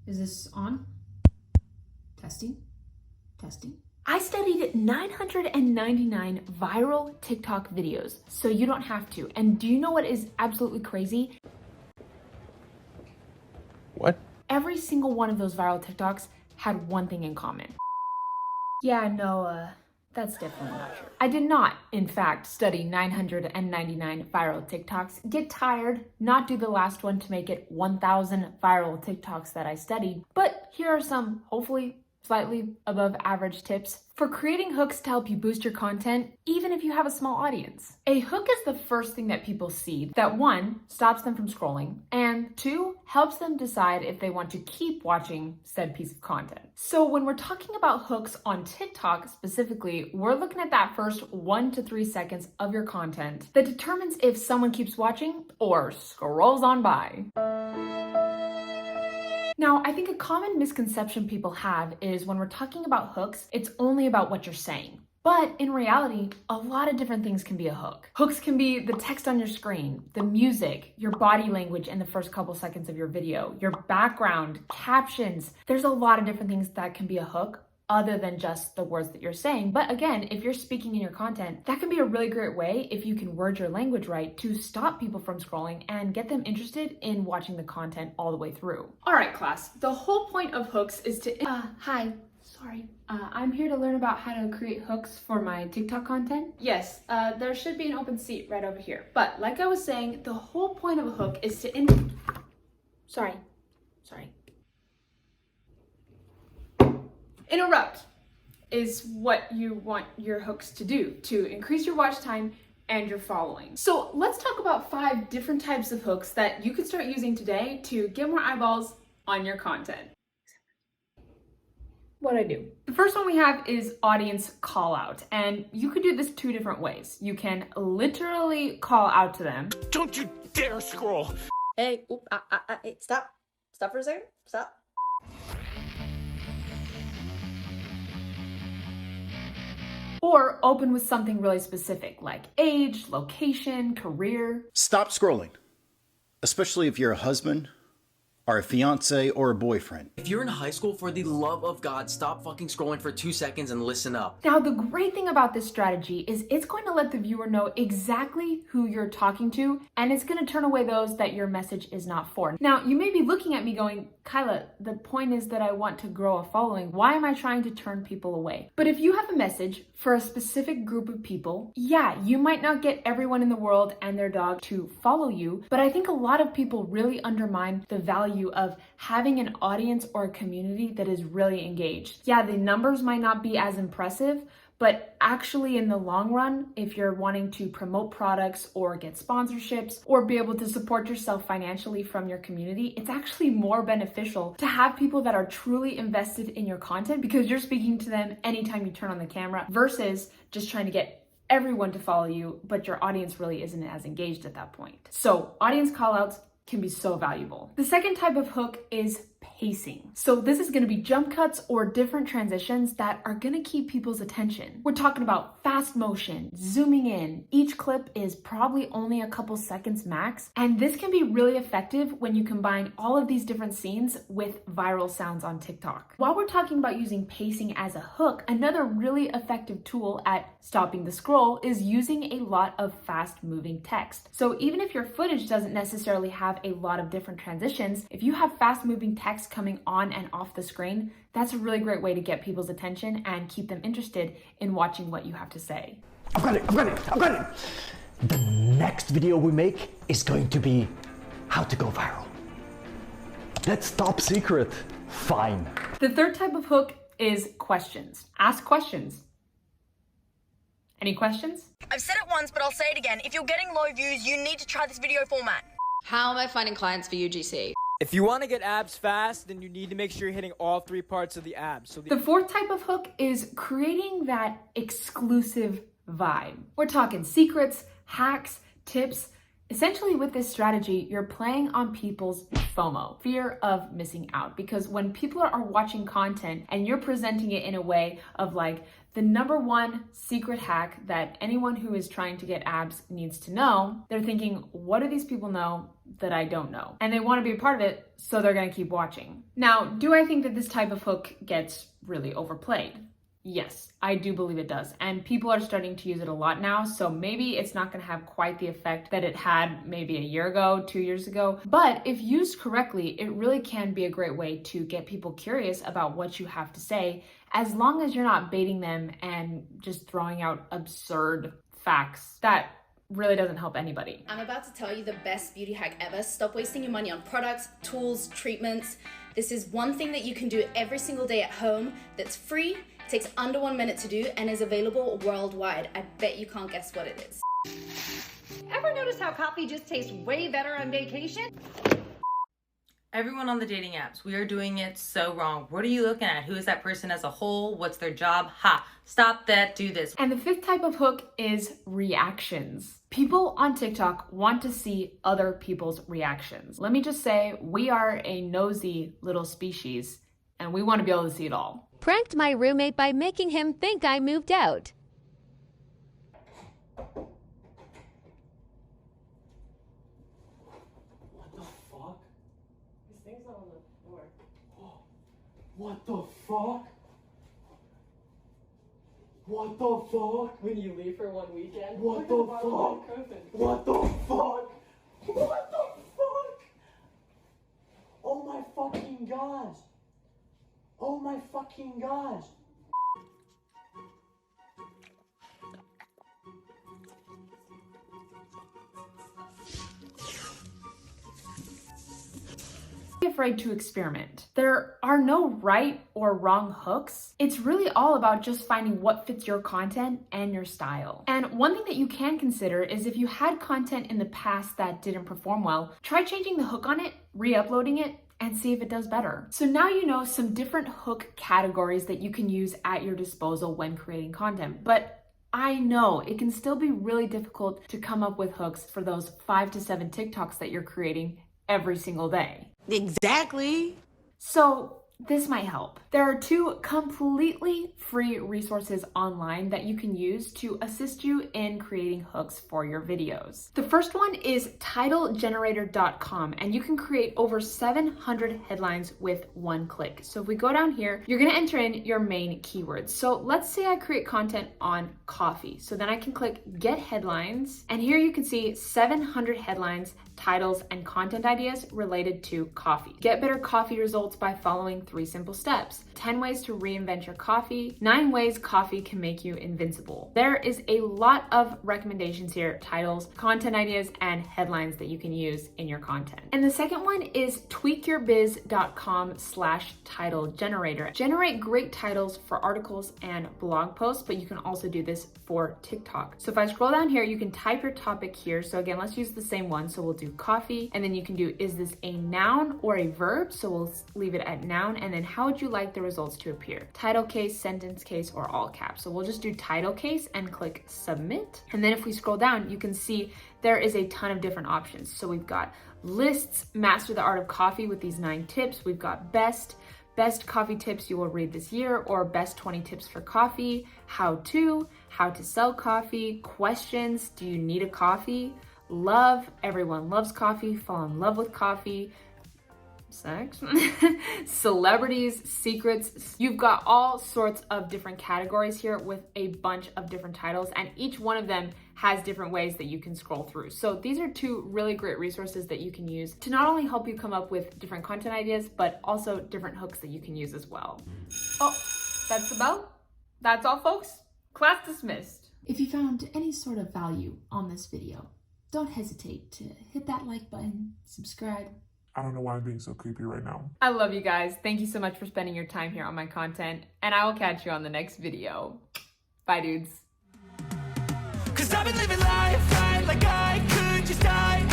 Is this on? Testing? Testing? I studied 999 viral TikTok videos, so you don't have to. And do you know what is absolutely crazy? What? Every single one of those viral TikToks had one thing in common. Yeah, no, that's definitely not true. I did not, in fact, study 999 viral TikToks, get tired, not do the last one to make it 1,000 viral TikToks that I studied, but here are some, hopefully, slightly above average tips for creating hooks to help you boost your content, even if you have a small audience. A hook is the first thing that people see that, one, stops them from scrolling, and two, helps them decide if they want to keep watching said piece of content. So when we're talking about hooks on TikTok specifically, we're looking at that first 1 to 3 seconds of your content that determines if someone keeps watching or scrolls on by. Now, I think a common misconception people have is when we're talking about hooks, it's only about what you're saying. But in reality, a lot of different things can be a hook. Hooks can be the text on your screen, the music, your body language in the first couple seconds of your video, your background, captions. There's a lot of different things that can be a hook other than just the words that you're saying. But again, if you're speaking in your content, that can be a really great way, if you can word your language right, to stop people from scrolling and get them interested in watching the content all the way through. All right, class, the whole point of hooks is to... Hi, sorry. I'm here to learn about how to create hooks for my TikTok content. Yes, there should be an open seat right over here. But like I was saying, the whole point of a hook is to... Sorry. Interrupt is what you want your hooks to do, to increase your watch time and your following. So let's talk about 5 different types of hooks that you could start using today to get more eyeballs on your content. What'd I do? The first one we have is audience call out, and you could do this 2 different ways. You can literally call out to them. Don't you dare scroll! Hey, hey, stop. Stop for a second. Stop. Or open with something really specific like age, location, career. Stop scrolling, especially if you're a husband or a fiance or a boyfriend. If you're in high school, for the love of God, stop fucking scrolling for 2 seconds and listen up. Now, the great thing about this strategy is it's going to let the viewer know exactly who you're talking to, and it's going to turn away those that your message is not for. Now, you may be looking at me going, Kyla, the point is that I want to grow a following. Why am I trying to turn people away? But if you have a message for a specific group of people, yeah, you might not get everyone in the world and their dog to follow you, but I think a lot of people really undermine the value of having an audience or a community that is really engaged. Yeah, the numbers might not be as impressive, but actually in the long run, if you're wanting to promote products or get sponsorships or be able to support yourself financially from your community, it's actually more beneficial to have people that are truly invested in your content because you're speaking to them anytime you turn on the camera versus just trying to get everyone to follow you, but your audience really isn't as engaged at that point. So audience callouts can be so valuable. The second type of hook is pacing. So this is going to be jump cuts or different transitions that are going to keep people's attention. We're talking about fast motion, zooming in. Each clip is probably only a couple seconds max, and this can be really effective when you combine all of these different scenes with viral sounds on TikTok. While we're talking about using pacing as a hook, another really effective tool at stopping the scroll is using a lot of fast moving text. So even if your footage doesn't necessarily have a lot of different transitions, if you have fast moving text coming on and off the screen, that's a really great way to get people's attention and keep them interested in watching what you have to say. I've got it. The next video we make is going to be how to go viral. That's top secret. Fine. The third type of hook is questions. Ask questions. Any questions? I've said it once, but I'll say it again. If you're getting low views, you need to try this video format. How am I finding clients for UGC? If you want to get abs fast, then you need to make sure you're hitting all 3 parts of the abs. So the fourth type of hook is creating that exclusive vibe. We're talking secrets, hacks, tips, Essentially, with this strategy, you're playing on people's FOMO, fear of missing out. Because when people are watching content and you're presenting it in a way of like the number one secret hack that anyone who is trying to get abs needs to know, they're thinking, what do these people know that I don't know? And they want to be a part of it, so they're going to keep watching. Now, do I think that this type of hook gets really overplayed? Yes, I do believe it does. And people are starting to use it a lot now. So maybe it's not going to have quite the effect that it had maybe a year ago, 2 years ago. But if used correctly, it really can be a great way to get people curious about what you have to say, as long as you're not baiting them and just throwing out absurd facts. That really doesn't help anybody. I'm about to tell you the best beauty hack ever. Stop wasting your money on products, tools, treatments. This is one thing that you can do every single day at home that's free, takes under 1 minute to do, and is available worldwide. I bet you can't guess what it is. Ever notice how coffee just tastes way better on vacation? Everyone on the dating apps, we are doing it so wrong. What are you looking at? Who is that person as a whole? What's their job? Ha! Stop that, do this. And the fifth type of hook is reactions. People on TikTok want to see other people's reactions. Let me just say, we are a nosy little species, and we want to be able to see it all. Pranked my roommate by making him think I moved out. What the fuck? What the fuck? When you leave for 1 weekend? What the fuck? What the fuck? What the fuck? Oh my fucking gosh. Oh my fucking gosh. Be afraid to experiment. There are no right or wrong hooks. It's really all about just finding what fits your content and your style. And one thing that you can consider is if you had content in the past that didn't perform well, try changing the hook on it, re-uploading it, and see if it does better. So now you know some different hook categories that you can use at your disposal when creating content. But I know it can still be really difficult to come up with hooks for those 5 to 7 TikToks that you're creating every single day. Exactly. So this might help. There are 2 completely free resources online that you can use to assist you in creating hooks for your videos. The first one is titlegenerator.com, and you can create over 700 headlines with 1 click. So if we go down here, you're gonna enter in your main keywords. So let's say I create content on coffee. So then I can click get headlines, and here you can see 700 headlines, titles, and content ideas related to coffee. Get better coffee results by following 3 simple steps. 10 ways to reinvent your coffee. 9 ways coffee can make you invincible. There is a lot of recommendations here, titles, content ideas, and headlines that you can use in your content. And the second one is tweakyourbiz.com/title generator. Generate great titles for articles and blog posts, but you can also do this for TikTok. So if I scroll down here, you can type your topic here. So again, let's use the same one. So we'll do coffee, and then you can do, is this a noun or a verb? So we'll leave it at noun, and then how would you like the results to appear? Title case, sentence case, or all caps. So we'll just do title case and click submit. And then if we scroll down, you can see there is a ton of different options. So we've got lists, master the art of coffee with these 9 tips. We've got best coffee tips you will read this year, or best 20 tips for coffee, how to sell coffee, questions, do you need a coffee, love, everyone loves coffee, fall in love with coffee, sex, celebrities, secrets. You've got all sorts of different categories here with a bunch of different titles, and each one of them has different ways that you can scroll through. So these are 2 really great resources that you can use to not only help you come up with different content ideas, but also different hooks that you can use as well. Oh, that's all, folks. Class dismissed. If you found any sort of value on this video, don't hesitate to hit that like button, subscribe. I don't know why I'm being so creepy right now. I love you guys. Thank you so much for spending your time here on my content, and I will catch you on the next video. Bye, dudes. 'Cause I've been living life right like I could just die.